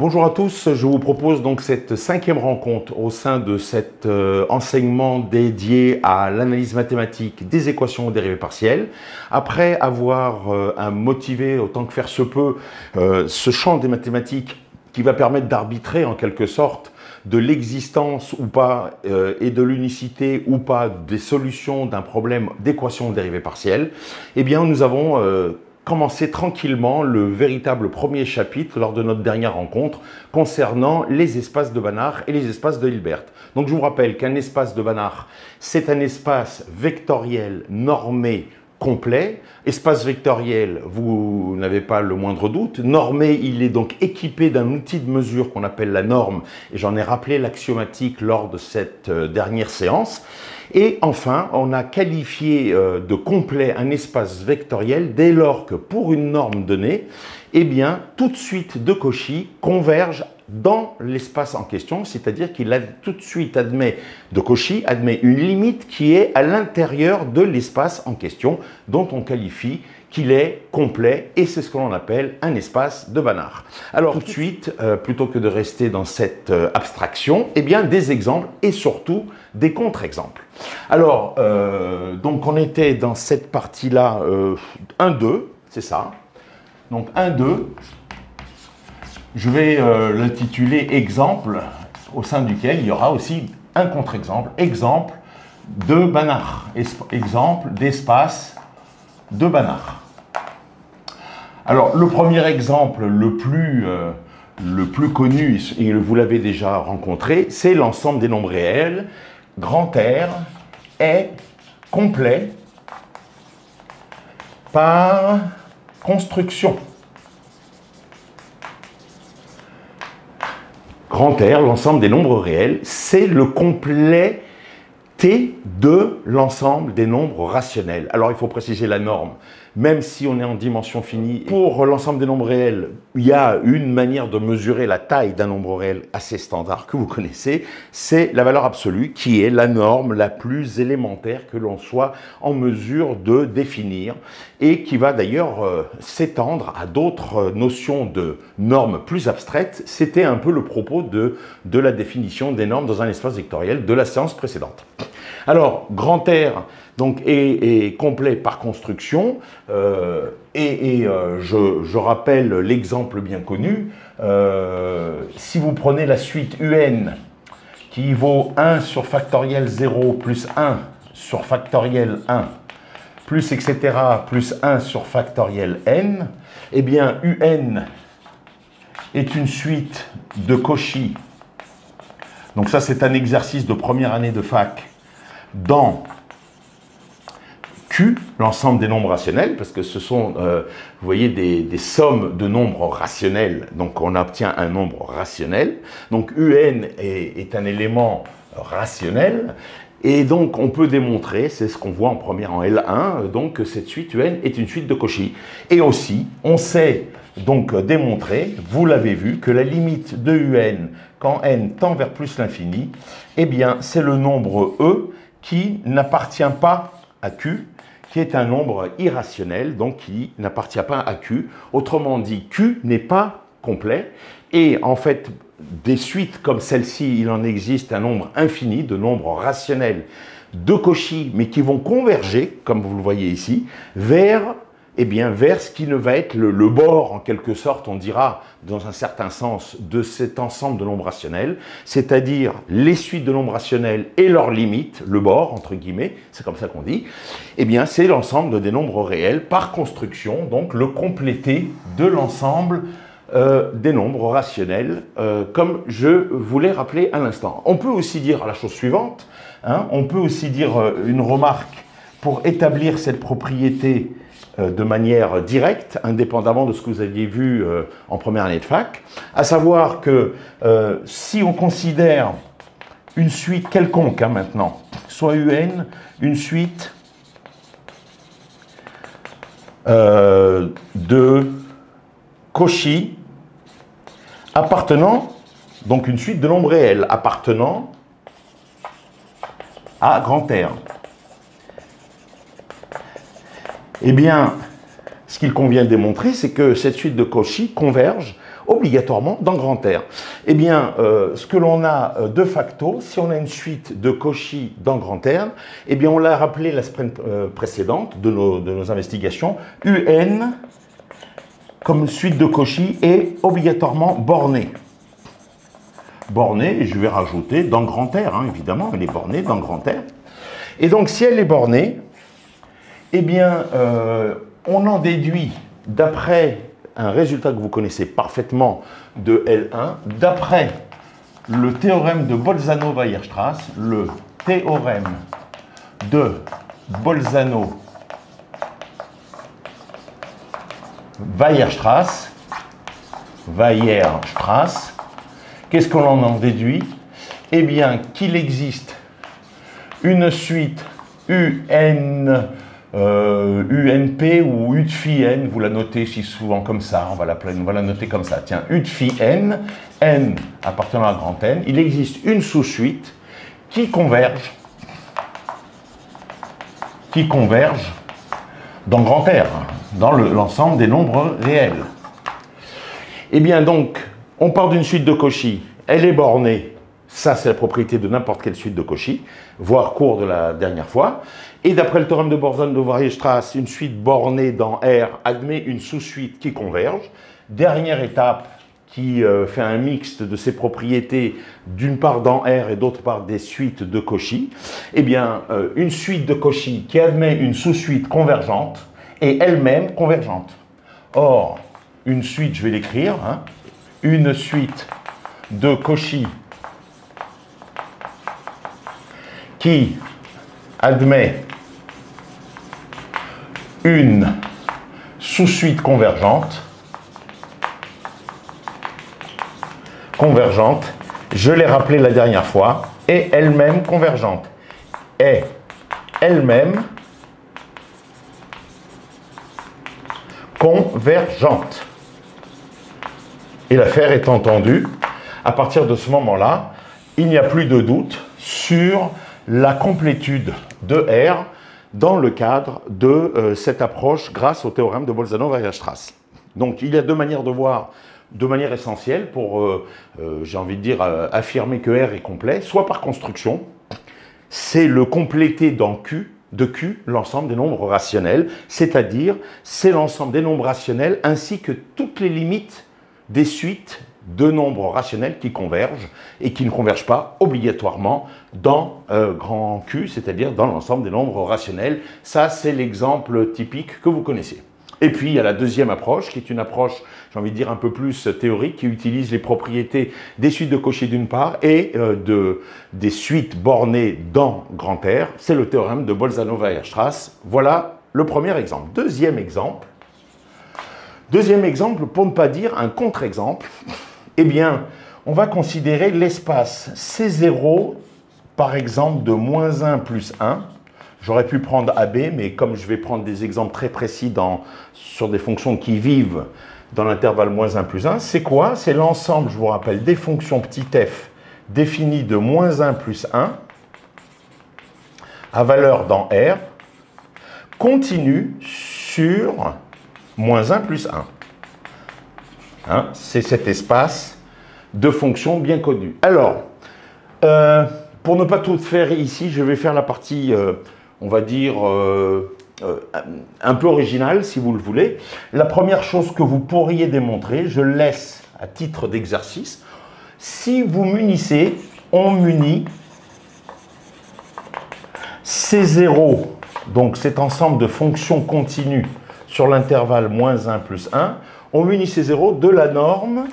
Bonjour à tous, je vous propose donc cette 5e rencontre au sein de cet enseignement dédié à l'analyse mathématique des équations aux dérivées partielles. Après avoir motivé autant que faire se peut ce champ des mathématiques qui va permettre d'arbitrer en quelque sorte de l'existence ou pas et de l'unicité ou pas des solutions d'un problème d'équation aux dérivées partielles, eh bien nous avons commencer tranquillement le véritable premier chapitre lors de notre dernière rencontre concernant les espaces de Banach et les espaces de Hilbert. Donc je vous rappelle qu'un espace de Banach, c'est un espace vectoriel normé complet. Espace vectoriel, vous n'avez pas le moindre doute. Normé, il est donc équipé d'un outil de mesure qu'on appelle la norme, et j'en ai rappelé l'axiomatique lors de cette dernière séance. Et enfin, on a qualifié de complet un espace vectoriel dès lors que pour une norme donnée, eh bien, toute suite de Cauchy converge dans l'espace en question, c'est-à-dire qu'il tout de suite admet une limite qui est à l'intérieur de l'espace en question, dont on qualifie qu'il est complet, et c'est ce que l'on appelle un espace de Banach. Alors tout de suite, plutôt que de rester dans cette abstraction, eh bien des exemples et surtout des contre-exemples. Alors, donc on était dans cette partie-là, 1-2, c'est ça. Donc 1-2, je vais l'intituler exemple, au sein duquel il y aura aussi un contre-exemple, exemple de Banach, exemple d'espace de Banach. Alors, le premier exemple le plus connu, et vous l'avez déjà rencontré, c'est l'ensemble des nombres réels. Grand R est complet par construction. Grand R, l'ensemble des nombres réels, c'est le complet T de l'ensemble des nombres rationnels. Alors, il faut préciser la norme. Même si on est en dimension finie, pour l'ensemble des nombres réels, il y a une manière de mesurer la taille d'un nombre réel assez standard que vous connaissez, c'est la valeur absolue qui est la norme la plus élémentaire que l'on soit en mesure de définir et qui va d'ailleurs s'étendre à d'autres notions de normes plus abstraites. C'était un peu le propos de la définition des normes dans un espace vectoriel de la séance précédente. Alors, grand R donc, est complet par construction, je rappelle l'exemple bien connu. Si vous prenez la suite UN qui vaut 1 sur factoriel 0 plus 1 sur factoriel 1 plus etc. plus 1 sur factoriel n, eh bien UN est une suite de Cauchy. Donc ça, c'est un exercice de première année de fac dans Q, l'ensemble des nombres rationnels, parce que ce sont, vous voyez, des sommes de nombres rationnels, donc on obtient un nombre rationnel. Donc UN est un élément rationnel, et donc on peut démontrer, c'est ce qu'on voit en première en L1, donc que cette suite UN est une suite de Cauchy. Et aussi, on sait donc démontrer, vous l'avez vu, que la limite de UN, quand n tend vers plus l'infini, eh bien c'est le nombre E qui n'appartient pas à Q, qui est un nombre irrationnel, donc qui n'appartient pas à Q. Autrement dit, Q n'est pas complet. Et en fait, des suites comme celle-ci, il en existe un nombre infini de nombres rationnels de Cauchy, mais qui vont converger, comme vous le voyez ici, vers ce qui ne va être le bord, en quelque sorte, on dira, dans un certain sens, de cet ensemble de nombres rationnels, c'est-à-dire les suites de nombres rationnels et leurs limites, le bord, entre guillemets, c'est comme ça qu'on dit, eh bien, c'est l'ensemble des nombres réels par construction, donc le complété de l'ensemble des nombres rationnels, comme je vous l'ai rappelé à l'instant. On peut aussi dire la chose suivante, on peut aussi dire une remarque pour établir cette propriété de manière directe, indépendamment de ce que vous aviez vu en première année de fac, à savoir que si on considère une suite quelconque maintenant, soit UN, une suite de Cauchy appartenant, donc une suite de nombres réels appartenant à grand R. Eh bien, ce qu'il convient de démontrer, c'est que cette suite de Cauchy converge obligatoirement dans grand R. Eh bien, ce que l'on a de facto, si on a une suite de Cauchy dans grand R, eh bien, on l'a rappelé la semaine précédente de nos investigations, UN comme suite de Cauchy est obligatoirement bornée. Bornée, et je vais rajouter dans grand R, hein, évidemment, elle est bornée dans grand R. Et donc, si elle est bornée, eh bien, on en déduit, d'après un résultat que vous connaissez parfaitement de L1, d'après le théorème de Bolzano-Weierstrass, le théorème de Bolzano-Weierstrass, qu'est-ce qu'on en déduit? Eh bien, qu'il existe une suite UNP ou U de phi n, vous la notez si souvent comme ça, on va la noter comme ça. Tiens, U de phi n, n appartenant à grand N, il existe une sous-suite qui converge dans grand R, dans l'ensemble des nombres réels. Eh bien donc, on part d'une suite de Cauchy, elle est bornée, ça c'est la propriété de n'importe quelle suite de Cauchy, voire cours de la dernière fois, et d'après le théorème de Bolzano-Weierstrass, une suite bornée dans R admet une sous-suite qui converge. Dernière étape qui fait un mixte de ces propriétés, d'une part dans R et d'autre part des suites de Cauchy. Eh bien, une suite de Cauchy qui admet une sous-suite convergente est elle-même convergente. Or, une suite, je vais l'écrire, hein, une suite de Cauchy qui admet une sous-suite convergente, je l'ai rappelé la dernière fois, est elle-même convergente, est elle-même convergente. Et l'affaire est entendue. À partir de ce moment-là, il n'y a plus de doute sur la complétude de R dans le cadre de cette approche grâce au théorème de Bolzano-Weierstrass. Donc, il y a deux manières de voir de manière essentielle pour, j'ai envie de dire, affirmer que R est complet, soit par construction, c'est le compléter dans Q, de Q, l'ensemble des nombres rationnels, c'est-à-dire c'est l'ensemble des nombres rationnels ainsi que toutes les limites des suites de nombres rationnels qui convergent et qui ne convergent pas obligatoirement dans grand Q, c'est-à-dire dans l'ensemble des nombres rationnels. Ça, c'est l'exemple typique que vous connaissez. Et puis, il y a la deuxième approche, qui est une approche, j'ai envie de dire, un peu plus théorique, qui utilise les propriétés des suites de Cauchy d'une part et des suites bornées dans grand R. C'est le théorème de Bolzano-Weierstrass. Voilà le premier exemple. Deuxième exemple, pour ne pas dire un contre-exemple, eh bien, on va considérer l'espace C0, par exemple, de moins 1 plus 1. J'aurais pu prendre AB, mais comme je vais prendre des exemples très précis sur des fonctions qui vivent dans l'intervalle moins 1 plus 1, c'est quoi? C'est l'ensemble, je vous rappelle, des fonctions petit f définies de moins 1 plus 1 à valeur dans R continue sur moins 1 plus 1. Hein, c'est cet espace de fonctions bien connues. Alors, pour ne pas tout faire ici, je vais faire la partie, on va dire, un peu originale, si vous le voulez. La première chose que vous pourriez démontrer, je laisse à titre d'exercice, si vous munissez, on munit C0, donc cet ensemble de fonctions continues sur l'intervalle moins 1 plus 1, on munit C0 de la norme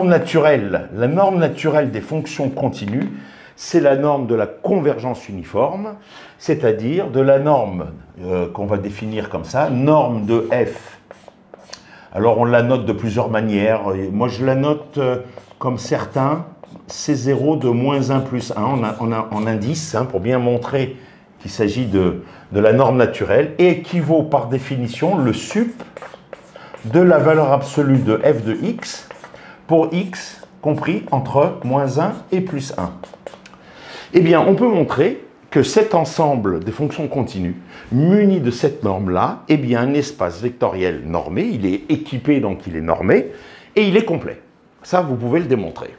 naturelle. La norme naturelle des fonctions continues, c'est la norme de la convergence uniforme, c'est-à-dire de la norme qu'on va définir comme ça, norme de f. Alors on la note de plusieurs manières. Moi je la note comme certains, C0 de moins 1 plus 1 en indice, hein, pour bien montrer qu'il s'agit de la norme naturelle, et équivaut par définition le sup de la valeur absolue de f de x pour x compris entre moins 1 et plus 1. Eh bien, on peut montrer que cet ensemble des fonctions continues, muni de cette norme-là, est bien un espace vectoriel normé, il est équipé, donc il est normé, et il est complet. Ça, vous pouvez le démontrer.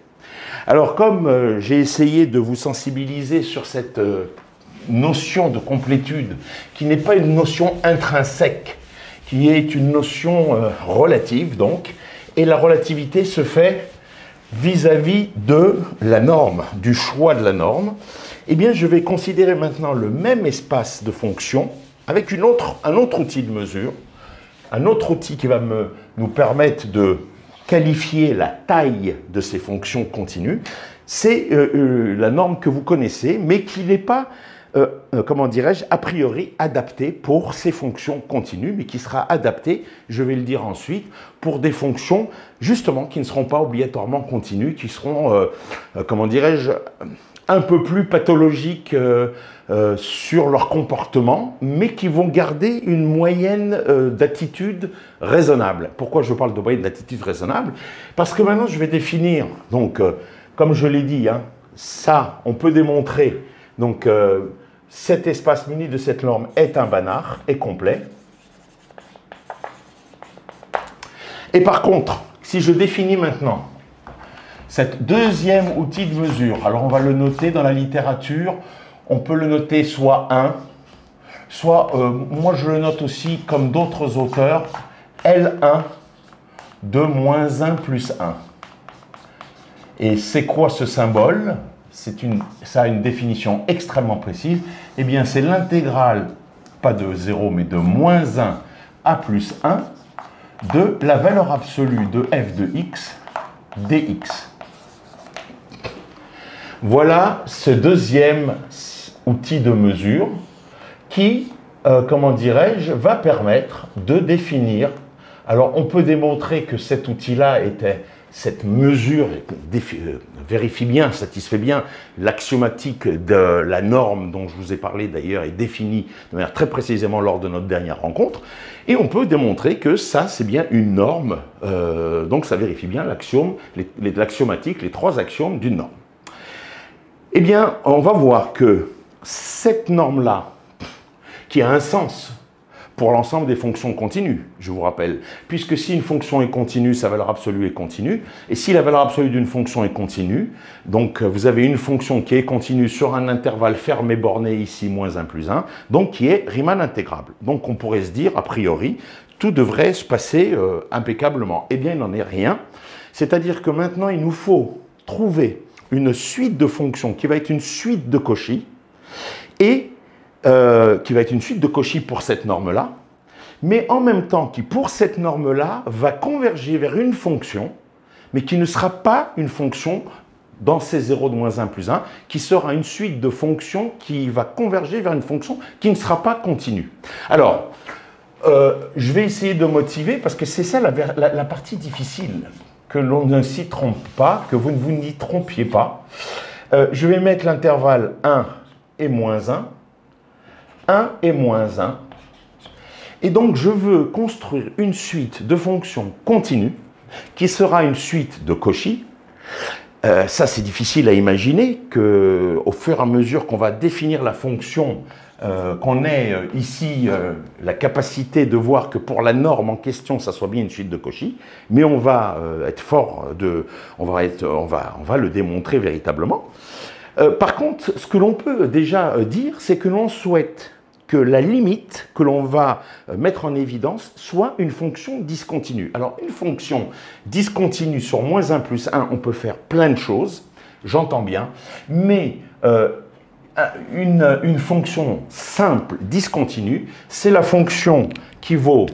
Alors, comme j'ai essayé de vous sensibiliser sur cette notion de complétude, qui n'est pas une notion intrinsèque, qui est une notion relative, donc, et la relativité se fait vis-à-vis de la norme, du choix de la norme, eh bien, je vais considérer maintenant le même espace de fonctions avec un autre outil de mesure, un autre outil qui va nous permettre de qualifier la taille de ces fonctions continues. C'est la norme que vous connaissez, mais qui n'est pas, comment dirais-je, a priori adaptée pour ces fonctions continues, mais qui sera adaptée, je vais le dire ensuite, pour des fonctions, justement, qui ne seront pas obligatoirement continues, qui seront, comment dirais-je, un peu plus pathologiques sur leur comportement, mais qui vont garder une moyenne d'attitude raisonnable. Pourquoi je parle de moyenne d'attitude raisonnable? Parce que maintenant, je vais définir, donc, comme je l'ai dit, hein, ça, on peut démontrer, donc, cet espace muni de cette norme est un Banach, est complet. Et par contre, si je définis maintenant cet deuxième outil de mesure, alors on va le noter dans la littérature, on peut le noter soit 1, soit, moi je le note aussi comme d'autres auteurs, L1 de moins 1 plus 1. Et c'est quoi ce symbole? Ça a une définition extrêmement précise. Eh bien, c'est l'intégrale, pas de 0, mais de moins 1 à plus 1 de la valeur absolue de f de x dx. Voilà ce deuxième outil de mesure qui, comment dirais-je, va permettre de définir. Alors, on peut démontrer que cet outil-là était, cette mesure vérifie bien, satisfait bien l'axiomatique de la norme dont je vous ai parlé d'ailleurs est définie de manière très précisément lors de notre dernière rencontre. Et on peut démontrer que ça, c'est bien une norme. Donc, ça vérifie bien l'axiomatique, les trois axiomes d'une norme. Eh bien, on va voir que cette norme-là, qui a un sens pour l'ensemble des fonctions continues, je vous rappelle, puisque si une fonction est continue, sa valeur absolue est continue, et si la valeur absolue d'une fonction est continue, donc vous avez une fonction qui est continue sur un intervalle fermé borné ici, moins 1 plus 1, donc qui est Riemann intégrable. Donc on pourrait se dire, a priori, tout devrait se passer impeccablement. Eh bien, il n'en est rien. C'est-à-dire que maintenant, il nous faut trouver une suite de fonctions qui va être une suite de Cauchy et qui va être une suite de Cauchy pour cette norme-là, mais en même temps qui, pour cette norme-là, va converger vers une fonction, mais qui ne sera pas une fonction dans ces 0 de moins 1 plus 1, qui sera une suite de fonctions qui va converger vers une fonction qui ne sera pas continue. Alors, je vais essayer de motiver, parce que c'est ça la partie difficile, que l'on ne s'y trompe pas, que vous ne vous n'y trompiez pas. Je vais mettre l'intervalle 1 et moins 1, 1 et moins 1. Et donc, je veux construire une suite de fonctions continues qui sera une suite de Cauchy. Ça, c'est difficile à imaginer qu'au fur et à mesure qu'on va définir la fonction, qu'on ait ici la capacité de voir que pour la norme en question, ça soit bien une suite de Cauchy, mais on va être fort on va le démontrer véritablement. Par contre, ce que l'on peut déjà dire, c'est que l'on souhaite que la limite que l'on va mettre en évidence soit une fonction discontinue. Alors, une fonction discontinue sur moins 1 plus 1, on peut faire plein de choses, j'entends bien, mais une fonction simple discontinue, c'est la fonction qui vaut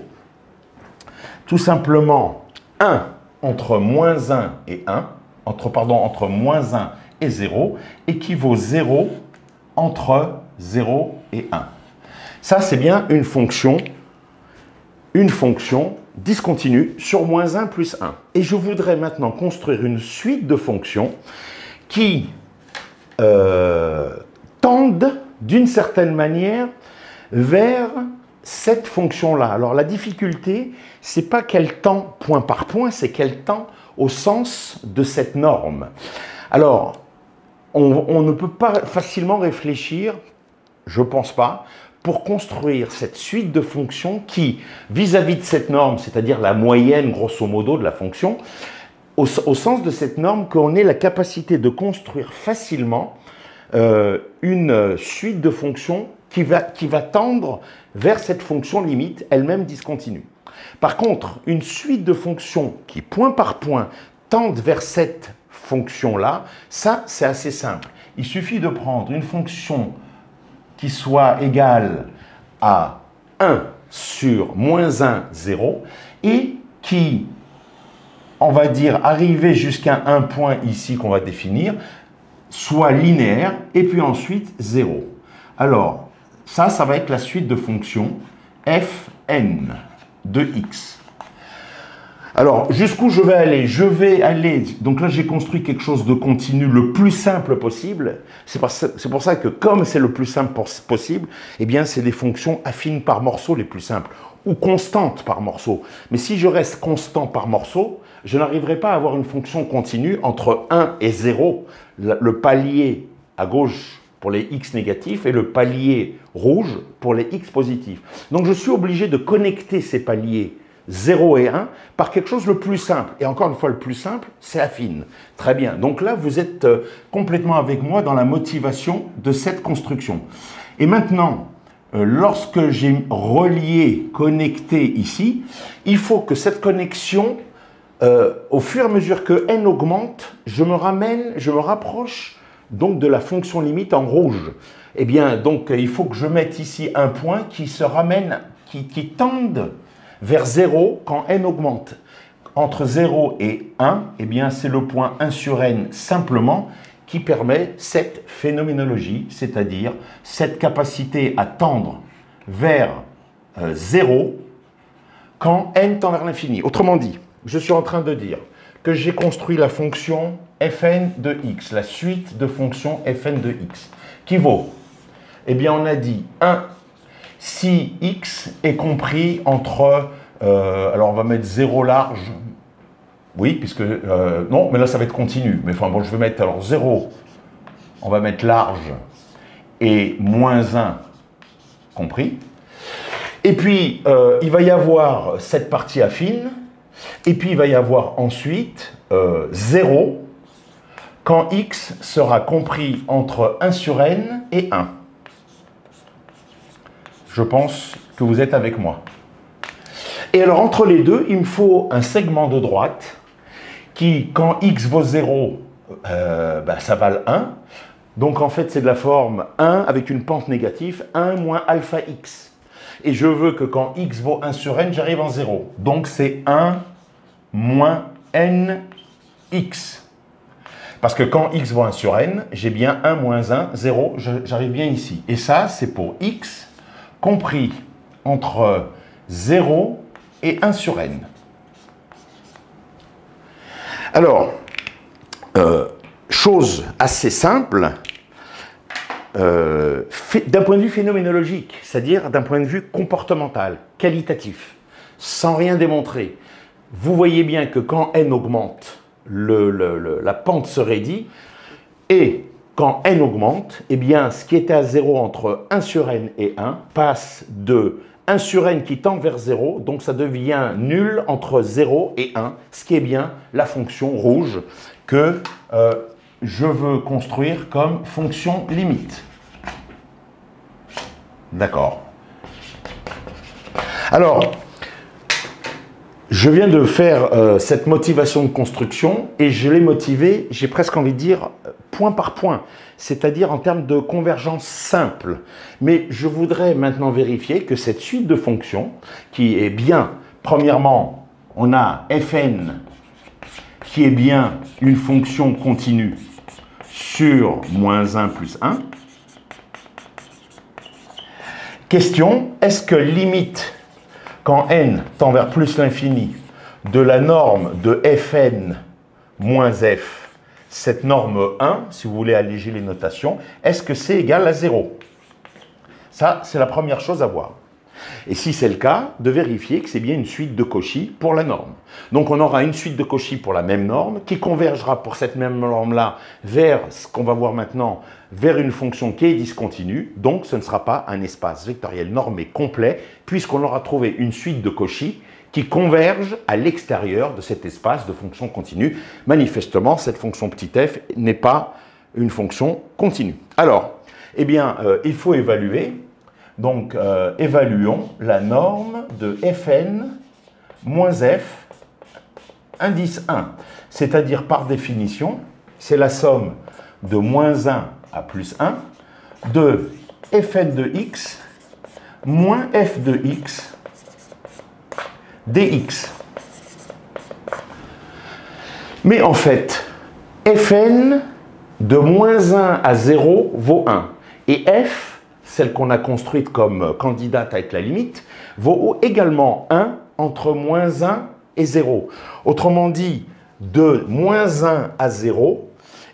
tout simplement 1 entre moins 1 et 1, entre moins 1 et 0, et qui vaut 0 entre 0 et 1. Ça, c'est bien une fonction discontinue sur moins 1 plus 1. Et je voudrais maintenant construire une suite de fonctions qui tendent d'une certaine manière vers cette fonction-là. Alors la difficulté, c'est pas qu'elle tend point par point, c'est qu'elle tend au sens de cette norme. Alors, on ne peut pas facilement réfléchir je ne pense pas, pour construire cette suite de fonctions qui, vis-à-vis de cette norme, c'est-à-dire la moyenne grosso modo de la fonction, au sens de cette norme, qu'on ait la capacité de construire facilement une suite de fonctions qui va tendre vers cette fonction limite, elle-même discontinue. Par contre, une suite de fonctions qui, point par point, tendent vers cette fonction-là, ça, c'est assez simple. Il suffit de prendre une fonction qui soit égale à 1 sur moins 1, 0, et qui, on va dire, arriver jusqu'à un point ici qu'on va définir, soit linéaire, et puis ensuite 0. Alors, ça va être la suite de fonctions fn de x. Alors, jusqu'où je vais aller? Je vais aller, donc là j'ai construit quelque chose de continu le plus simple possible. C'est pour ça que comme c'est le plus simple possible, eh bien c'est des fonctions affines par morceau les plus simples, ou constantes par morceau. Mais si je reste constant par morceau, je n'arriverai pas à avoir une fonction continue entre 1 et 0, le palier à gauche pour les x négatifs et le palier rouge pour les x positifs. Donc je suis obligé de connecter ces paliers 0 et 1 par quelque chose le plus simple. Et encore une fois, le plus simple, c'est affine. Très bien. Donc là, vous êtes complètement avec moi dans la motivation de cette construction. Et maintenant, lorsque j'ai relié, connecté ici, il faut que cette connexion, au fur et à mesure que n augmente, je me rapproche donc de la fonction limite en rouge. Eh bien, donc, il faut que je mette ici un point qui se ramène, qui tende vers 0 quand n augmente. Entre 0 et 1, eh bien, c'est le point 1 sur n simplement qui permet cette phénoménologie, c'est-à-dire cette capacité à tendre vers 0 quand n tend vers l'infini. Autrement dit, je suis en train de dire que j'ai construit la fonction fn de x, la suite de fonctions fn de x, qui vaut, eh bien, on a dit 1 si x est compris entre, alors on va mettre 0 large, oui, puisque, non, mais là ça va être continu, mais enfin bon, je vais mettre alors 0, on va mettre large, et moins 1 compris, et puis il va y avoir cette partie affine, et puis il va y avoir ensuite 0, quand x sera compris entre 1 sur n et 1. Je pense que vous êtes avec moi. Et alors, entre les deux, il me faut un segment de droite qui, quand x vaut 0, ça vale 1. Donc, en fait, c'est de la forme 1 avec une pente négative, 1 moins alpha x. Et je veux que quand x vaut 1 sur n, j'arrive en 0. Donc, c'est 1 moins n x. Parce que quand x vaut 1 sur n, j'ai bien 1 moins 1, 0, j'arrive bien ici. Et ça, c'est pour x compris entre 0 et 1 sur n. Alors, chose assez simple, d'un point de vue phénoménologique, c'est-à-dire d'un point de vue comportemental, qualitatif, sans rien démontrer. Vous voyez bien que quand n augmente, la pente se raidit, et quand n augmente, eh bien, ce qui était à 0 entre 1 sur n et 1 passe de 1 sur n qui tend vers 0, donc ça devient nul entre 0 et 1, ce qui est bien la fonction rouge que je veux construire comme fonction limite. D'accord. Alors, je viens de faire cette motivation de construction et je l'ai motivée, j'ai presque envie de dire, point par point, c'est-à-dire en termes de convergence simple. Mais je voudrais maintenant vérifier que cette suite de fonctions, qui est bien, premièrement, on a fn qui est bien une fonction continue sur moins 1 plus 1. Question, est-ce que limite quand n tend vers plus l'infini, de la norme de fn moins f, cette norme 1, si vous voulez alléger les notations, est-ce que c'est égal à 0? Ça, c'est la première chose à voir. Et si c'est le cas, de vérifier que c'est bien une suite de Cauchy pour la norme. Donc on aura une suite de Cauchy pour la même norme, qui convergera pour cette même norme-là vers ce qu'on va voir maintenant, vers une fonction qui est discontinue, donc ce ne sera pas un espace vectoriel normé complet, puisqu'on aura trouvé une suite de Cauchy qui converge à l'extérieur de cet espace de fonction continue. Manifestement, cette fonction petit f n'est pas une fonction continue. Alors, eh bien, il faut évaluer. Donc, évaluons la norme de Fn moins f indice 1. C'est-à-dire, par définition, c'est la somme de moins 1 à plus 1 de Fn de x moins f de x dx. Mais en fait, Fn de moins 1 à 0 vaut 1. Et f, celle qu'on a construite comme candidate avec la limite, vaut également 1 entre moins 1 et 0. Autrement dit, de moins 1 à 0,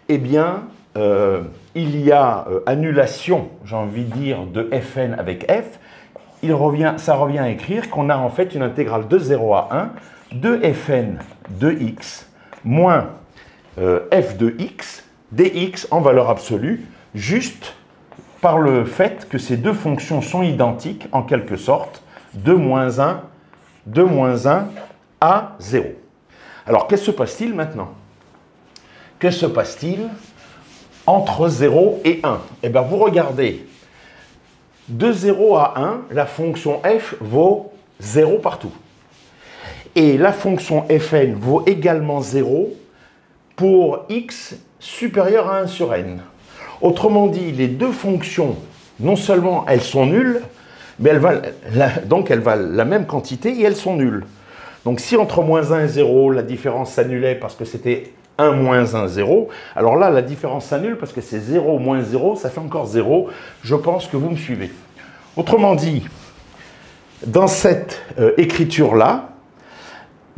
eh bien, il y a annulation, j'ai envie de dire, de Fn avec f. Ça revient à écrire qu'on a en fait une intégrale de 0 à 1 de Fn de x moins f de x dx en valeur absolue, juste par le fait que ces deux fonctions sont identiques, en quelque sorte, de moins 1 à 0. Alors, qu'est-ce qui se passe-t-il maintenant? Que se passe-t-il entre 0 et 1? Eh bien, vous regardez, de 0 à 1, la fonction f vaut 0 partout. Et la fonction fn vaut également 0 pour x supérieur à 1 sur n. Autrement dit, les deux fonctions, non seulement elles sont nulles, mais elles valent la même quantité et elles sont nulles. Donc si entre moins 1 et 0, la différence s'annulait parce que c'était 1 moins 1, 0, alors là, la différence s'annule parce que c'est 0 moins 0, ça fait encore 0. Je pense que vous me suivez. Autrement dit, dans cette écriture-là,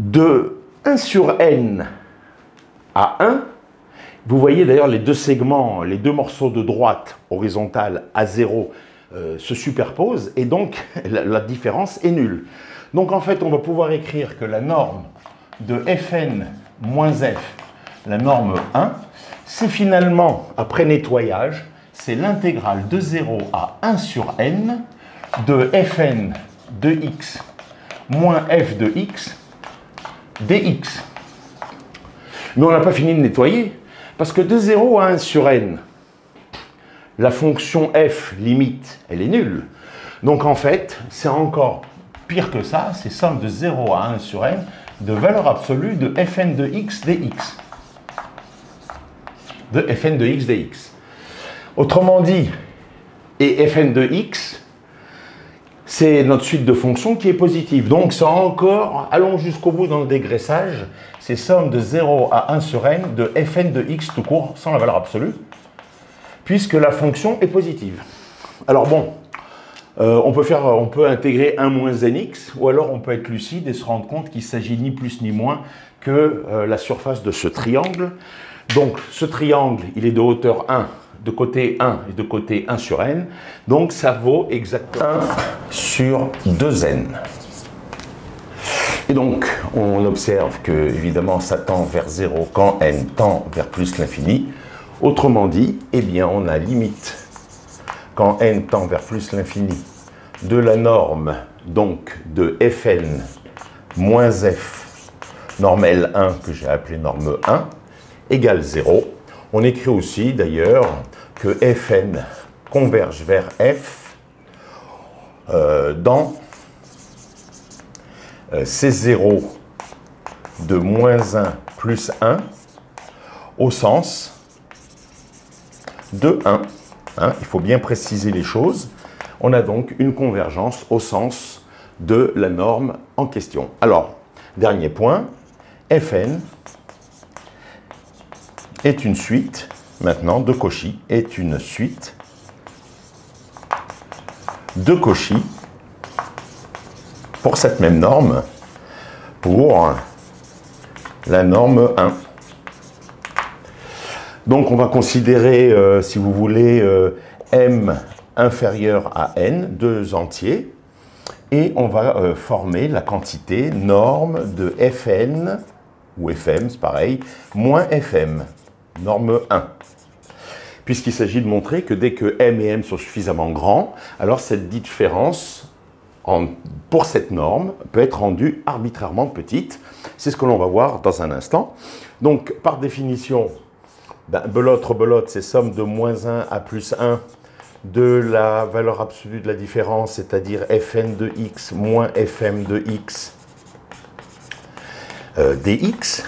de 1 sur n à 1, vous voyez d'ailleurs les deux segments, les deux morceaux de droite horizontale à 0 se superposent et donc la différence est nulle. Donc en fait, on va pouvoir écrire que la norme de Fn moins f, la norme 1, c'est finalement, après nettoyage, c'est l'intégrale de 0 à 1 sur n de Fn de x moins f de x dx. Mais on n'a pas fini de nettoyer, parce que de 0 à 1 sur n, la fonction f limite, elle est nulle. Donc en fait, c'est encore pire que ça, c'est somme de 0 à 1 sur n de valeur absolue de Fn de x dx. De Fn de x dx. Autrement dit, et Fn de x, c'est notre suite de fonctions qui est positive. Donc, c'est encore, allons jusqu'au bout dans le dégraissage, c'est somme de 0 à 1 sur n de Fn de x tout court, sans la valeur absolue, puisque la fonction est positive. Alors bon, on peut intégrer 1 moins nx, ou alors on peut être lucide et se rendre compte qu'il s'agit ni plus ni moins que la surface de ce triangle. Donc, ce triangle, il est de hauteur 1, de côté 1 et de côté 1 sur n. Donc, ça vaut exactement 1 sur 2n. Et donc, on observe que, évidemment, ça tend vers 0 quand n tend vers plus l'infini. Autrement dit, eh bien, on a limite, quand n tend vers plus l'infini, de la norme, donc, de Fn moins f, norme L1, que j'ai appelée norme 1, égale 0. On écrit aussi, d'ailleurs, que Fn converge vers f dans C0 de moins 1 plus 1 au sens de 1. Hein, il faut bien préciser les choses. On a donc une convergence au sens de la norme en question. Alors, dernier point, Fn est une suite, maintenant, de Cauchy, est une suite de Cauchy pour cette même norme, pour la norme 1. Donc, on va considérer, si vous voulez, m inférieur à n, deux entiers, et on va former la quantité norme de Fn, ou Fm, c'est pareil, moins Fm, norme 1. puisqu'il s'agit de montrer que dès que m et m sont suffisamment grands, alors cette différence pour cette norme peut être rendue arbitrairement petite. C'est ce que l'on va voir dans un instant. Donc, par définition, belote, rebelote, c'est somme de moins 1 à plus 1 de la valeur absolue de la différence, c'est-à-dire fn de x moins fm de x dx.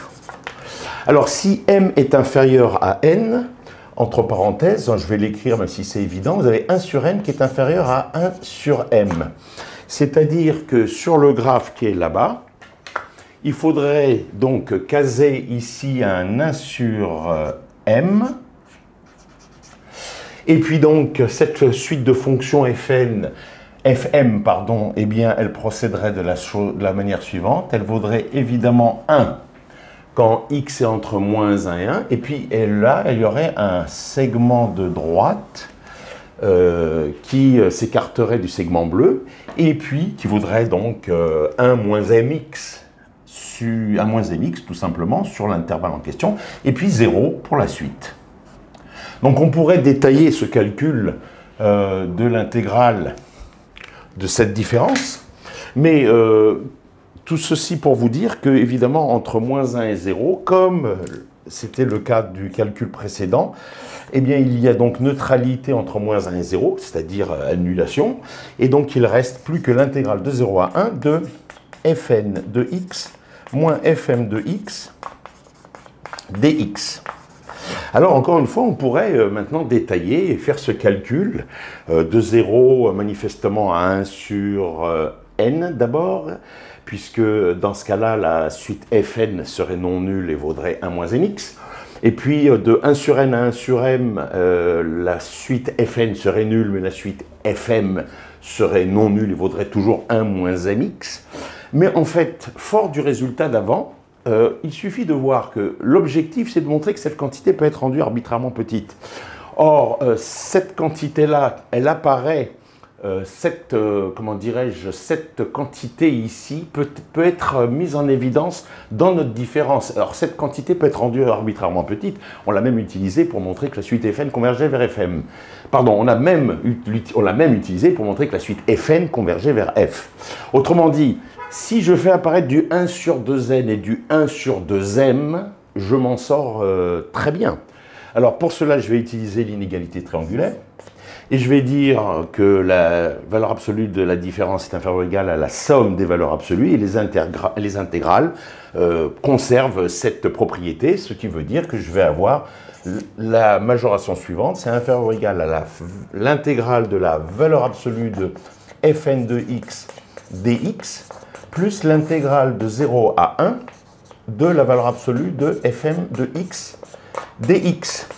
Alors, si m est inférieur à n, entre parenthèses, je vais l'écrire même si c'est évident, vous avez 1 sur n qui est inférieur à 1 sur m. C'est-à-dire que sur le graphe qui est là-bas, il faudrait donc caser ici un 1 sur m. Et puis donc, cette suite de fonctions fm, eh bien, elle procéderait de la manière suivante. Elle vaudrait évidemment 1 quand x est entre moins 1 et 1. Et puis là, il y aurait un segment de droite qui s'écarterait du segment bleu. Et puis, qui vaudrait donc 1 moins mx. 1 moins mx, tout simplement, sur l'intervalle en question. Et puis 0 pour la suite. Donc on pourrait détailler ce calcul de l'intégrale de cette différence, mais tout ceci pour vous dire que, évidemment, entre moins 1 et 0, comme c'était le cas du calcul précédent, eh bien il y a donc neutralité entre moins 1 et 0, c'est-à-dire annulation, et donc il reste plus que l'intégrale de 0 à 1 de fn de x moins fm de x dx. Alors, encore une fois, on pourrait maintenant détailler et faire ce calcul de 0 manifestement à 1 sur n d'abord, puisque dans ce cas-là, la suite fn serait non nulle et vaudrait 1 moins mx. Et puis, de 1 sur n à 1 sur m, la suite fn serait nulle, mais la suite fm serait non nulle et vaudrait toujours 1 moins mx. Mais en fait, fort du résultat d'avant, il suffit de voir que l'objectif, c'est de montrer que cette quantité peut être rendue arbitrairement petite. Or, cette quantité-là, elle apparaît, comment dirais-je, cette quantité ici peut être mise en évidence dans notre différence. Alors, cette quantité peut être rendue arbitrairement petite. On l'a même utilisée pour montrer que la suite fn convergeait vers fm. Pardon, on l'a même utilisée pour montrer que la suite fn convergeait vers f. Autrement dit, si je fais apparaître du 1 sur 2n et du 1 sur 2m, je m'en sors très bien. Alors pour cela, je vais utiliser l'inégalité triangulaire et je vais dire que la valeur absolue de la différence est inférieure ou égale à la somme des valeurs absolues et les intégrales conservent cette propriété, ce qui veut dire que je vais avoir la majoration suivante, c'est inférieur ou égal à l'intégrale de la valeur absolue de fn de x dx plus l'intégrale de 0 à 1 de la valeur absolue de fm de x dx.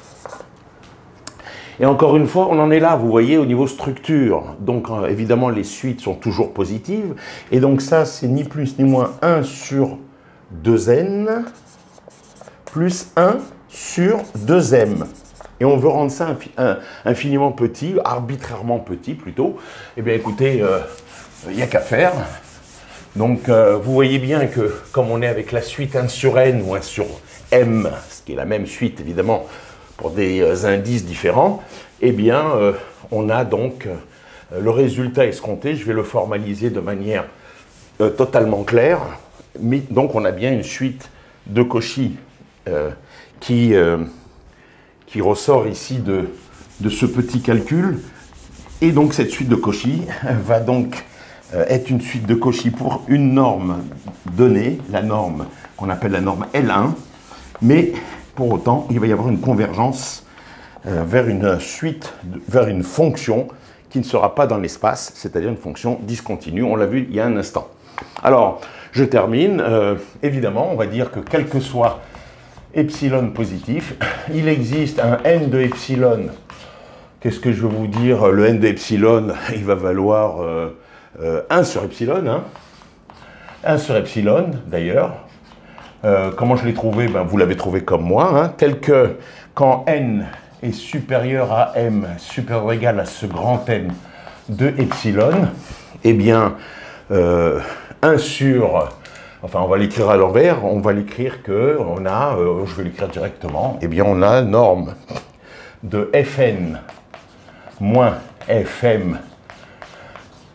Et encore une fois, on en est là, vous voyez, au niveau structure. Donc, évidemment, les suites sont toujours positives. Et donc, ça, c'est ni plus ni moins 1 sur 2n plus 1 sur 2m. Et on veut rendre ça infiniment petit, arbitrairement petit plutôt. Eh bien, écoutez, il n'y a qu'à faire. Donc, vous voyez bien que, comme on est avec la suite 1 sur n ou 1 sur m, ce qui est la même suite, évidemment, pour des indices différents, eh bien, on a donc le résultat escompté. Je vais le formaliser de manière totalement claire. Mais, donc, on a bien une suite de Cauchy qui ressort ici de ce petit calcul. Et donc, cette suite de Cauchy va donc est une suite de Cauchy pour une norme donnée, la norme qu'on appelle la norme L1, mais pour autant, il va y avoir une convergence vers une suite, vers une fonction qui ne sera pas dans l'espace, c'est-à-dire une fonction discontinue, on l'a vu il y a un instant. Alors, je termine, évidemment, on va dire que quel que soit epsilon positif, il existe un n de epsilon. Qu'est-ce que je veux vous dire? Le n de epsilon, il va valoir 1 sur epsilon, hein. 1 sur epsilon, d'ailleurs. Comment je l'ai trouvé? Ben, vous l'avez trouvé comme moi, hein, tel que quand n est supérieur à m, supérieur ou égal à ce grand n de epsilon, eh bien, 1 sur... Enfin, on va l'écrire à l'envers, on va l'écrire que on a, je vais l'écrire directement, eh bien, on a norme de Fn moins Fm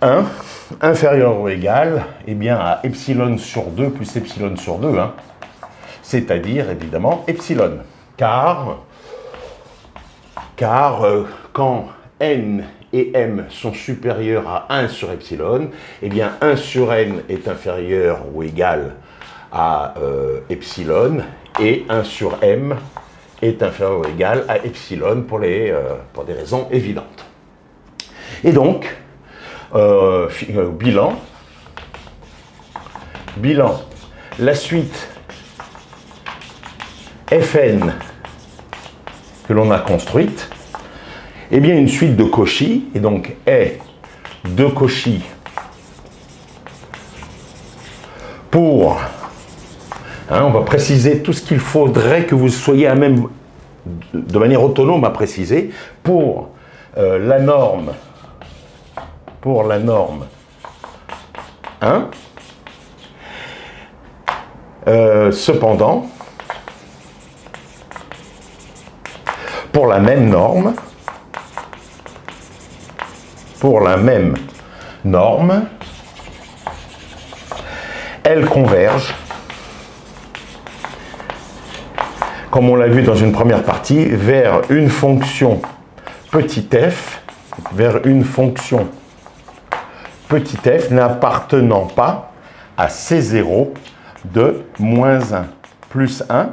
1 inférieur ou égal eh bien, à epsilon sur 2 plus epsilon sur 2, hein, c'est-à-dire évidemment epsilon. Car quand n et m sont supérieurs à 1 sur epsilon, eh bien 1 sur n est inférieur ou égal à epsilon et 1 sur m est inférieur ou égal à epsilon pour des raisons évidentes. Et donc, bilan, la suite Fn que l'on a construite, eh bien une suite de Cauchy, et donc est de Cauchy pour, hein, on va préciser tout ce qu'il faudrait que vous soyez à même, de manière autonome à préciser, pour la norme 1. Cependant, pour la même norme, elles convergent, comme on l'a vu dans une première partie, vers une fonction petit f, n'appartenant pas à C0 de moins 1 plus 1.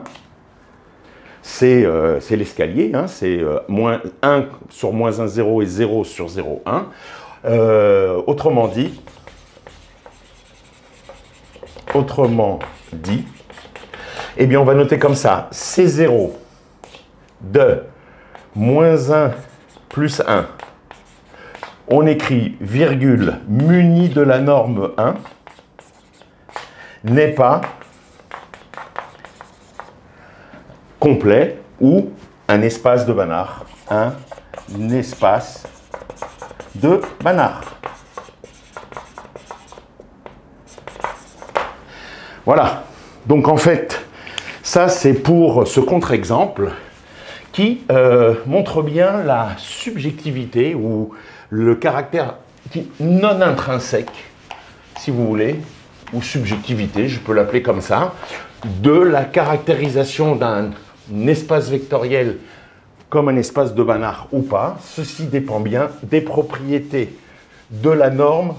C'est l'escalier, hein, c'est moins 1 sur moins 1, 0 et 0 sur 0, 1. Autrement dit, eh bien on va noter comme ça, C0 de moins 1 plus 1, on écrit virgule muni de la norme 1, n'est pas complet ou un espace de Banach. Un espace de Banach. Voilà. Donc en fait, ça c'est pour ce contre-exemple qui montre bien la subjectivité ou le caractère non intrinsèque, si vous voulez, ou subjectivité, je peux l'appeler comme ça, de la caractérisation d'un espace vectoriel comme un espace de Banach ou pas. Ceci dépend bien des propriétés de la norme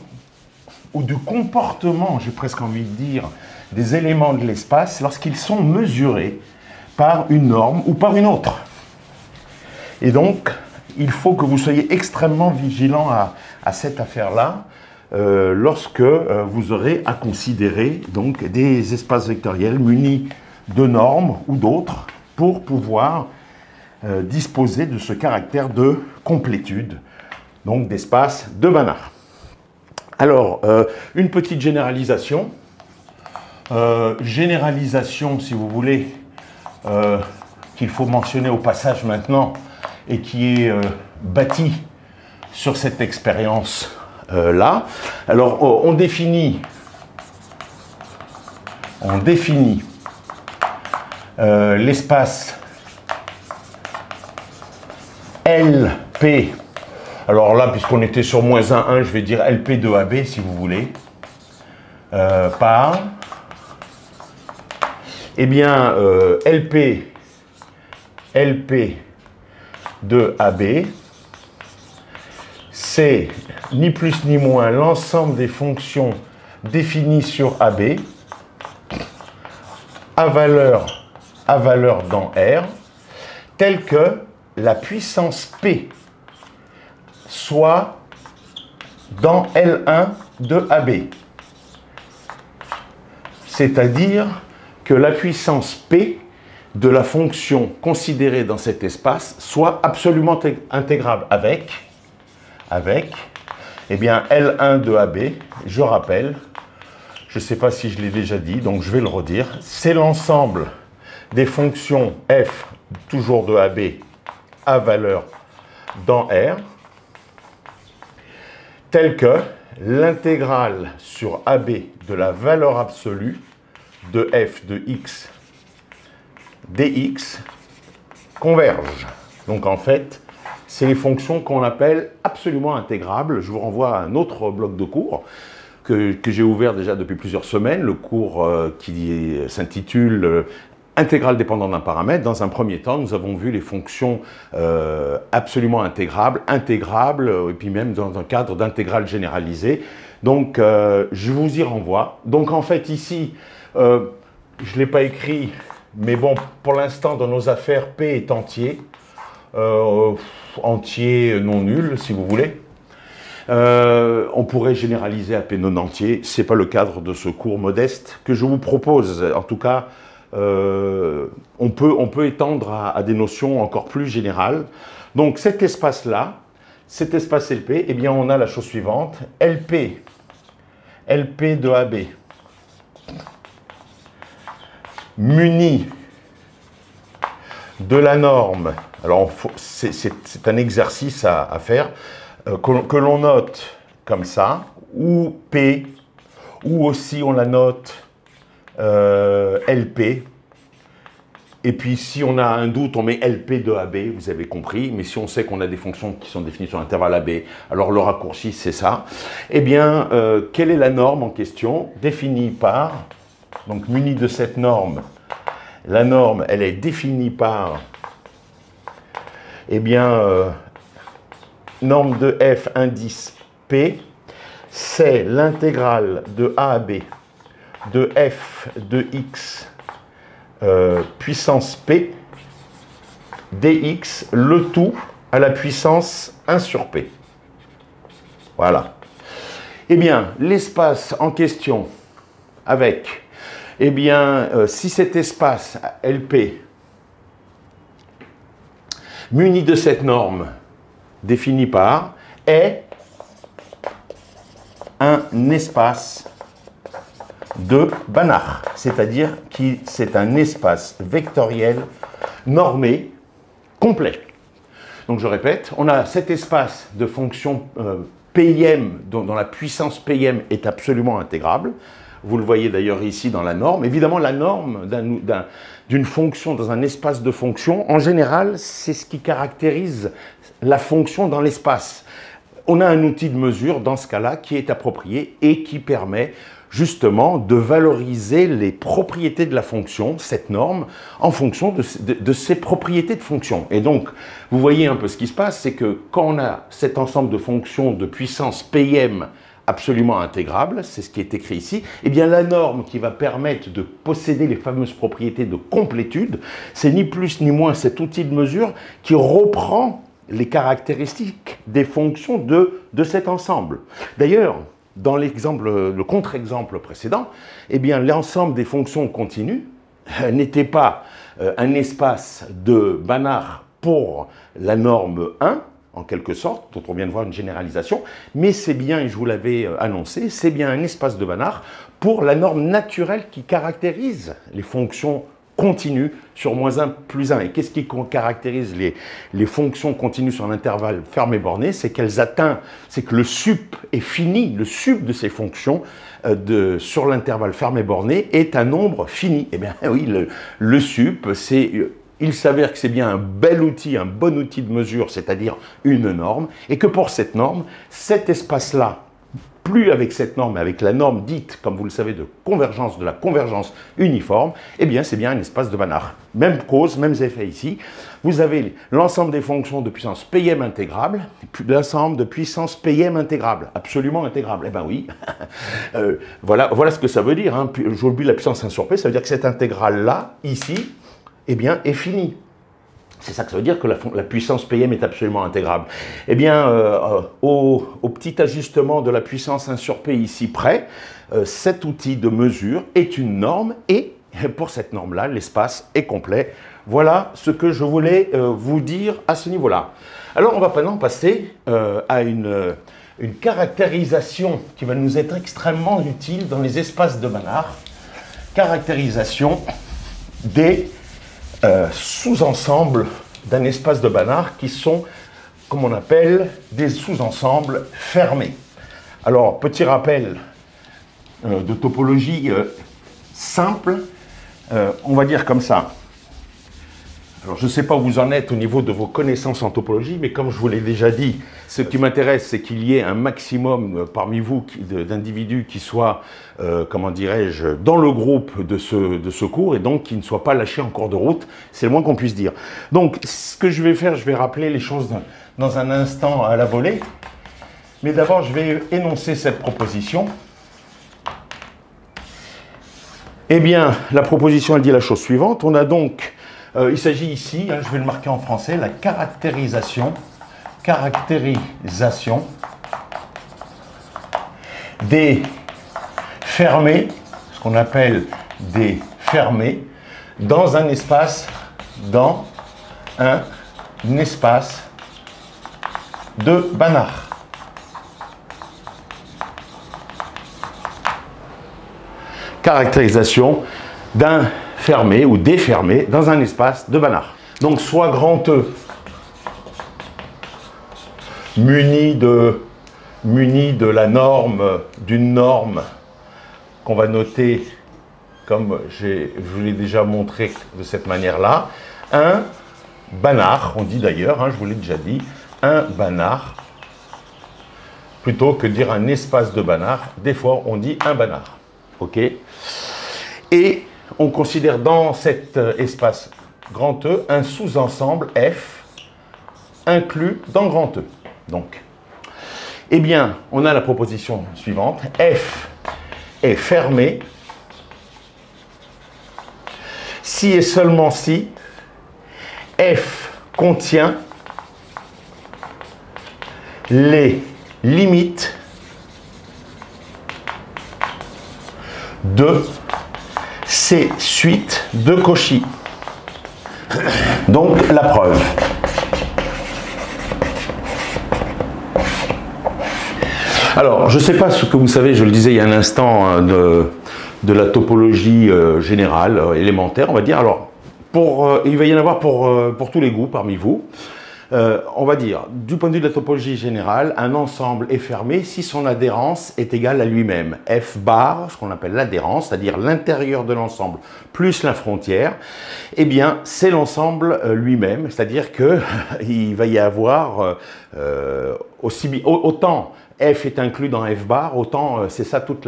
ou du comportement, j'ai presque envie de dire, des éléments de l'espace lorsqu'ils sont mesurés par une norme ou par une autre. Et donc, il faut que vous soyez extrêmement vigilant à cette affaire-là lorsque vous aurez à considérer donc, des espaces vectoriels munis de normes ou d'autres pour pouvoir disposer de ce caractère de complétude, donc d'espace de Banach. Alors, une petite généralisation. Généralisation, si vous voulez, qu'il faut mentionner au passage maintenant et qui est bâtie sur cette expérience-là. Alors, on définit l'espace LP. Alors là, puisqu'on était sur moins 1, 1, je vais dire LP de AB, si vous voulez, par, eh bien, LP de AB, c'est ni plus ni moins l'ensemble des fonctions définies sur AB à valeur dans R, telle que la puissance P soit dans L1 de AB. C'est-à-dire que la puissance P de la fonction considérée dans cet espace soit absolument intégrable avec eh bien, L1 de AB, je rappelle, je ne sais pas si je l'ai déjà dit, donc je vais le redire, c'est l'ensemble des fonctions f, toujours de AB, à valeur dans R, telle que l'intégrale sur AB de la valeur absolue de f de x dx converge Donc en fait, c'est les fonctions qu'on appelle absolument intégrables. Je vous renvoie à un autre bloc de cours que j'ai ouvert déjà depuis plusieurs semaines, le cours qui s'intitule intégrale dépendante d'un paramètre. Dans un premier temps, nous avons vu les fonctions absolument intégrables, et puis même dans un cadre d'intégrale généralisée. Donc, je vous y renvoie. Donc, en fait, ici, je ne l'ai pas écrit, mais bon, pour l'instant, dans nos affaires, P est entier. Entier non nul, si vous voulez. On pourrait généraliser à P non entier. Ce n'est pas le cadre de ce cours modeste que je vous propose. En tout cas, on peut étendre à des notions encore plus générales. Donc cet espace-là, cet espace LP, eh bien on a la chose suivante. LP de AB muni de la norme. Alors c'est un exercice à faire. Que l'on note comme ça, ou P, ou aussi on la note LP, et puis si on a un doute, on met LP de AB, vous avez compris, mais si on sait qu'on a des fonctions qui sont définies sur l'intervalle AB, alors le raccourci c'est ça. Eh bien, quelle est la norme en question? Définie par, donc munie de cette norme, la norme, elle est définie par, eh bien, norme de f indice P, c'est l'intégrale de A à B de f de x puissance P dx, le tout à la puissance 1 sur P. Voilà. Eh bien, l'espace en question avec, eh bien, si cet espace LP muni de cette norme défini par est un espace de Banach, c'est-à-dire que c'est un espace vectoriel normé complet. Donc je répète, on a cet espace de fonction PIM dont la puissance PIM est absolument intégrable. Vous le voyez d'ailleurs ici dans la norme. Évidemment, la norme d'une fonction dans un espace de fonction, en général, c'est ce qui caractérise la fonction dans l'espace. On a un outil de mesure dans ce cas-là qui est approprié et qui permet justement de valoriser les propriétés de la fonction, cette norme, en fonction de ses propriétés de fonction. Et donc, vous voyez un peu ce qui se passe, c'est que quand on a cet ensemble de fonctions de puissance PIM absolument intégrable, c'est ce qui est écrit ici, eh bien la norme qui va permettre de posséder les fameuses propriétés de complétude, c'est ni plus ni moins cet outil de mesure qui reprend les caractéristiques des fonctions de cet ensemble. D'ailleurs, dans le contre-exemple précédent, eh bien l'ensemble des fonctions continues n'était pas un espace de Banach pour la norme 1, en quelque sorte, dont on vient de voir une généralisation, mais c'est bien, et je vous l'avais annoncé, c'est bien un espace de Banach pour la norme naturelle qui caractérise les fonctions continues sur moins 1 plus 1. Et qu'est-ce qui caractérise les fonctions continues sur un intervalle fermé borné? C'est qu'elles atteignent, c'est que le sup est fini, le sup de ces fonctions sur l'intervalle fermé borné est un nombre fini. Eh bien oui, le sup, c'est... Il s'avère que c'est bien un bel outil, un bon outil de mesure, c'est-à-dire une norme, et que pour cette norme, cet espace-là, plus avec cette norme, mais avec la norme dite, comme vous le savez, de la convergence uniforme, eh bien c'est bien un espace de Banach. Même cause, mêmes effets ici. Vous avez l'ensemble des fonctions de puissance PIM intégrable, l'ensemble de puissance PIM intégrable, absolument intégrable. Eh bien oui, voilà ce que ça veut dire. Hein. J'oublie la puissance 1 sur P, ça veut dire que cette intégrale-là, ici, eh bien, est fini. C'est ça que ça veut dire que la puissance PIM est absolument intégrable. Eh bien, au petit ajustement de la puissance 1 sur P ici près, cet outil de mesure est une norme et pour cette norme-là, l'espace est complet. Voilà ce que je voulais vous dire à ce niveau-là. Alors, on va maintenant passer à une caractérisation qui va nous être extrêmement utile dans les espaces de Banach. Caractérisation des sous-ensembles d'un espace de Banach qui sont, comme on appelle, des sous-ensembles fermés. Alors, petit rappel de topologie simple, on va dire comme ça. Alors, je ne sais pas où vous en êtes au niveau de vos connaissances en topologie, mais comme je vous l'ai déjà dit, ce qui m'intéresse, c'est qu'il y ait un maximum parmi vous d'individus qui soient, comment dirais-je, dans le groupe de ce cours et donc qui ne soient pas lâchés en cours de route. C'est le moins qu'on puisse dire. Donc, ce que je vais faire, je vais rappeler les choses dans un instant à la volée. Mais d'abord, je vais énoncer cette proposition. Eh bien, la proposition, elle dit la chose suivante. On a donc... il s'agit ici, je vais le marquer en français, la caractérisation des fermés, ce qu'on appelle des fermés, dans un espace de Banach. Caractérisation d'un fermé ou défermé dans un espace de Banach. Donc soit grand E muni de la norme, d'une norme qu'on va noter comme je vous l'ai déjà montré de cette manière-là, un Banach, on dit d'ailleurs, je vous l'ai déjà dit, un Banach, plutôt que de dire un espace de Banach, des fois on dit un Banach. Ok? Et on considère dans cet espace grand E un sous-ensemble F inclus dans grand E. Donc, eh bien, on a la proposition suivante. F est fermé si et seulement si F contient les limites de ces suites de Cauchy. Donc, la preuve. Alors, je ne sais pas ce que vous savez, je le disais il y a un instant, de la topologie générale, élémentaire, on va dire. Alors, il va y en avoir pour tous les goûts parmi vous. On va dire, du point de vue de la topologie générale, un ensemble est fermé si son adhérence est égale à lui-même. F bar, ce qu'on appelle l'adhérence, c'est-à-dire l'intérieur de l'ensemble plus la frontière, eh bien, c'est l'ensemble lui-même, c'est-à-dire qu'il va y avoir autant F est inclus dans F bar, autant c'est ça toute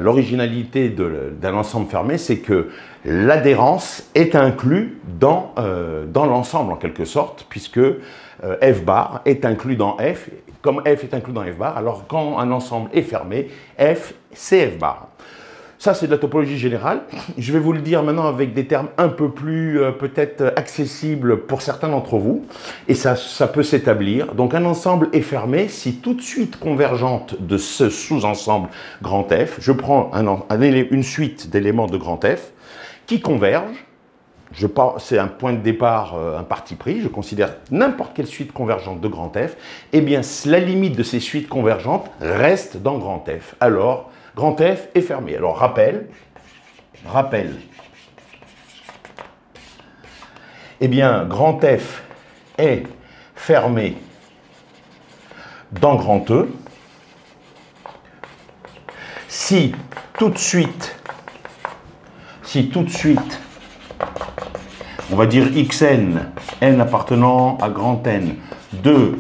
l'originalité d'un ensemble fermé, c'est que l'adhérence est inclue dans l'ensemble en quelque sorte, puisque F bar est inclus dans F, comme F est inclus dans F bar, alors quand un ensemble est fermé, F c'est F bar. Ça, c'est de la topologie générale. Je vais vous le dire maintenant avec des termes un peu plus peut-être accessibles pour certains d'entre vous. Et ça peut s'établir. Donc, un ensemble est fermé si toute suite convergente de ce sous-ensemble grand F, je prends une suite d'éléments de grand F qui convergent. C'est un point de départ, un parti pris. Je considère n'importe quelle suite convergente de grand F. Eh bien, la limite de ces suites convergentes reste dans grand F. Alors, grand F est fermé. Alors, rappel. Eh bien, grand F est fermé dans grand E si tout de suite, on va dire xn, n appartenant à grand N, de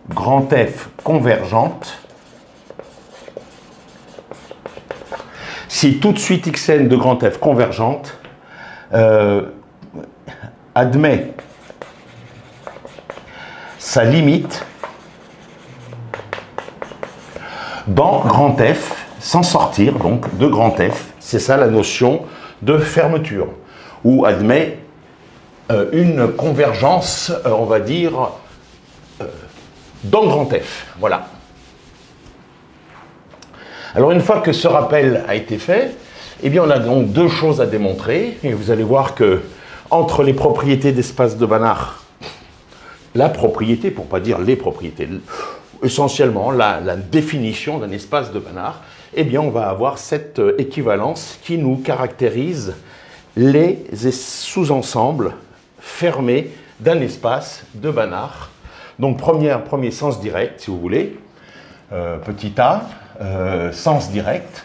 grand F convergente, si tout de suite xn de grand F convergente admet sa limite dans grand F, sans sortir donc de grand F, c'est ça la notion de fermeture, ou admet une convergence, on va dire, dans grand F. Voilà. Alors, une fois que ce rappel a été fait, eh bien, on a donc deux choses à démontrer. Et vous allez voir que entre les propriétés d'espace de Banach, la propriété, pour ne pas dire les propriétés, essentiellement la définition d'un espace de Banach, eh bien, on va avoir cette équivalence qui nous caractérise les sous-ensembles fermés d'un espace de Banach. Donc, premier sens direct, si vous voulez, petit a, sens direct,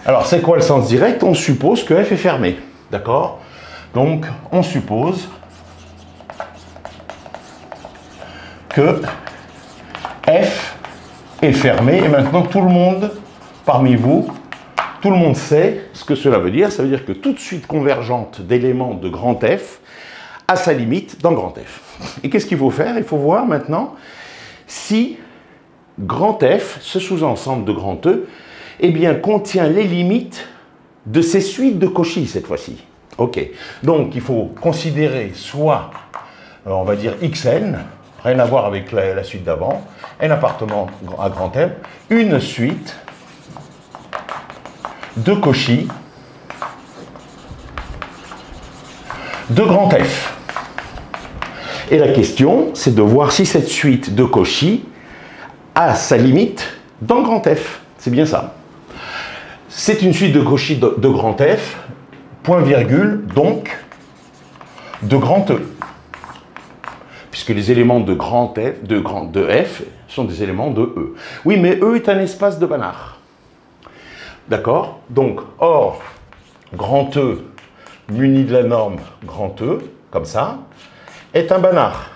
Alors, c'est quoi le sens direct? On suppose que F est fermé. D'accord? Donc, on suppose que F est fermé. Et maintenant, tout le monde, parmi vous, tout le monde sait ce que cela veut dire. Ça veut dire que toute suite convergente d'éléments de grand F a sa limite dans grand F. Et qu'est-ce qu'il faut faire? Il faut voir maintenant si grand F, ce sous-ensemble de grand E, eh bien, contient les limites de ces suites de Cauchy cette fois-ci. Ok. Donc, il faut considérer soit, on va dire Xn, rien à voir avec la suite d'avant, n appartenant à grand M, une suite de Cauchy de grand F. Et la question, c'est de voir si cette suite de Cauchy a sa limite dans grand F. C'est bien ça. C'est une suite de Cauchy de grand F, point virgule, donc, de grand E. Puisque les éléments de grand F, de F sont des éléments de E. Oui, mais E est un espace de Banach. D'accord? Donc, or, grand E, muni de la norme grand E, comme ça, est un Banach.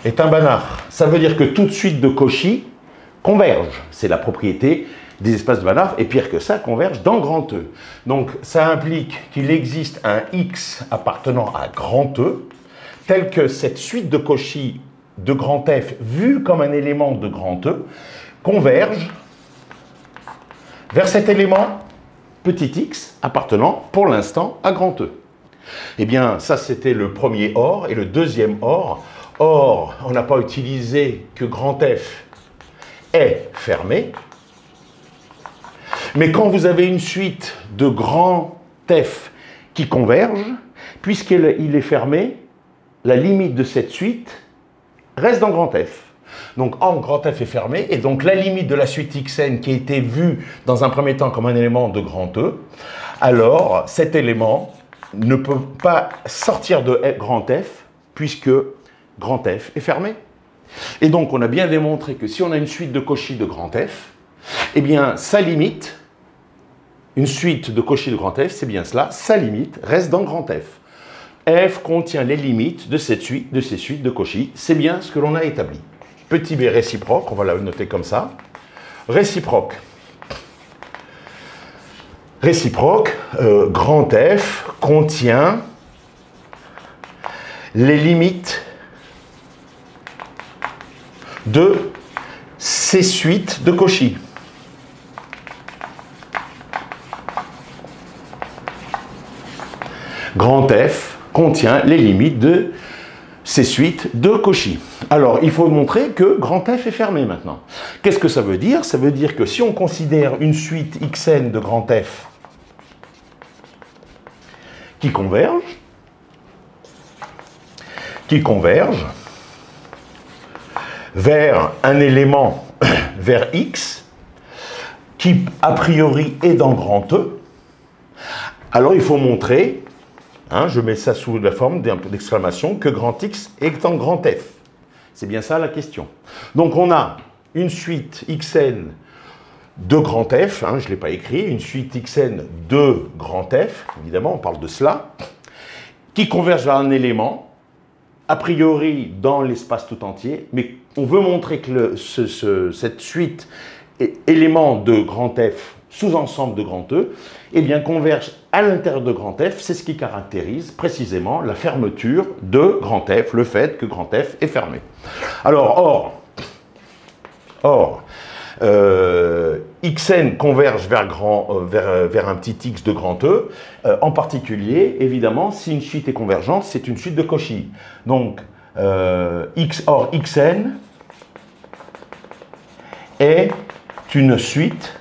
Est un Banach. Ça veut dire que toute suite de Cauchy converge. C'est la propriété des espaces de Banach, et pire que ça, converge dans grand E. Donc, ça implique qu'il existe un X appartenant à grand E, tel que cette suite de Cauchy de grand F, vue comme un élément de grand E, converge vers cet élément petit x appartenant pour l'instant à grand E. Eh bien, ça c'était le premier OR, et le deuxième OR. Or, on n'a pas utilisé que grand F est fermé, mais quand vous avez une suite de grand F qui converge, puisqu'il est fermé, la limite de cette suite reste dans grand F. Donc, or, grand F est fermé, et donc la limite de la suite xn qui a été vue dans un premier temps comme un élément de grand E, alors cet élément ne peut pas sortir de grand F, puisque grand F est fermé. Et donc, on a bien démontré que si on a une suite de Cauchy de grand F, eh bien, sa limite, une suite de Cauchy de grand F, c'est bien cela, sa limite reste dans grand F. F contient les limites de ces suites de Cauchy, c'est bien ce que l'on a établi. Petit b réciproque, on va la noter comme ça. Réciproque. Réciproque, grand F contient les limites de ces suites de Cauchy. Grand F contient les limites de ces suites de Cauchy. Alors, il faut montrer que grand F est fermé maintenant. Qu'est-ce que ça veut dire? Ça veut dire que si on considère une suite xn de grand F qui converge vers un élément, vers x, qui a priori est dans grand E, alors il faut montrer, je mets ça sous la forme d'exclamation, que grand X est dans grand F. C'est bien ça la question. Donc on a une suite xn de grand F, je ne l'ai pas écrit, une suite xn de grand F, évidemment, on parle de cela, qui converge vers un élément, a priori dans l'espace tout entier, mais on veut montrer que cette suite élément de grand F, sous-ensemble de grand E, eh bien converge à l'intérieur de grand F, c'est ce qui caractérise précisément la fermeture de grand F, le fait que grand F est fermé. Alors, xn converge vers un petit x de grand E, en particulier, évidemment, si une suite est convergente, c'est une suite de Cauchy. Donc, or xn est une suite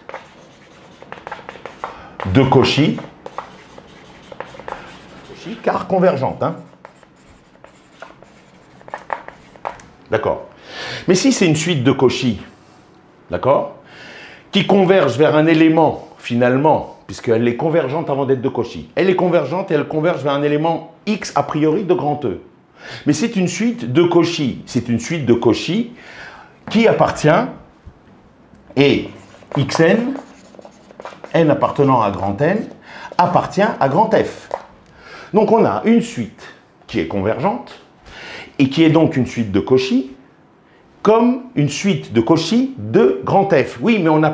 de Cauchy, car convergente. D'accord. Mais si c'est une suite de Cauchy, d'accord, qui converge vers un élément, finalement, puisqu'elle est convergente avant d'être de Cauchy, elle est convergente et elle converge vers un élément x a priori de grand E. Mais c'est une suite de Cauchy, qui appartient et Xn, n appartenant à grand N, appartient à grand F. Donc on a une suite qui est convergente et qui est donc une suite de Cauchy comme une suite de Cauchy de grand F. Oui, mais on a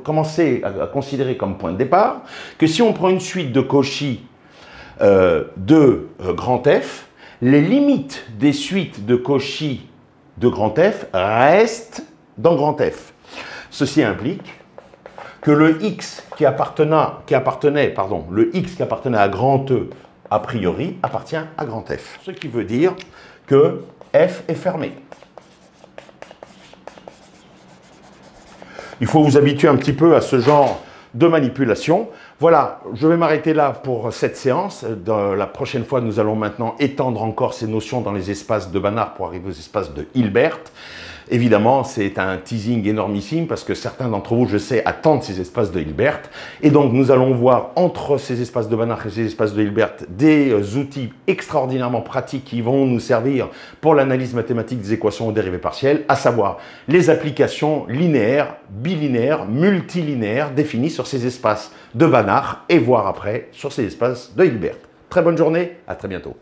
commencé à considérer comme point de départ que si on prend une suite de Cauchy de grand F, les limites des suites de Cauchy de grand F restent dans grand F. Ceci implique que le x qui appartenait à grand E a priori appartient à grand F. Ce qui veut dire que F est fermé. Il faut vous habituer un petit peu à ce genre de manipulation. Voilà, je vais m'arrêter là pour cette séance. Dans la prochaine fois, nous allons maintenant étendre encore ces notions dans les espaces de Banach pour arriver aux espaces de Hilbert. Évidemment, c'est un teasing énormissime parce que certains d'entre vous, je sais, attendent ces espaces de Hilbert. Et donc, nous allons voir entre ces espaces de Banach et ces espaces de Hilbert des outils extraordinairement pratiques qui vont nous servir pour l'analyse mathématique des équations aux dérivées partielles, à savoir les applications linéaires, bilinéaires, multilinéaires définies sur ces espaces de Banach et voir après sur ces espaces de Hilbert. Très bonne journée, à très bientôt.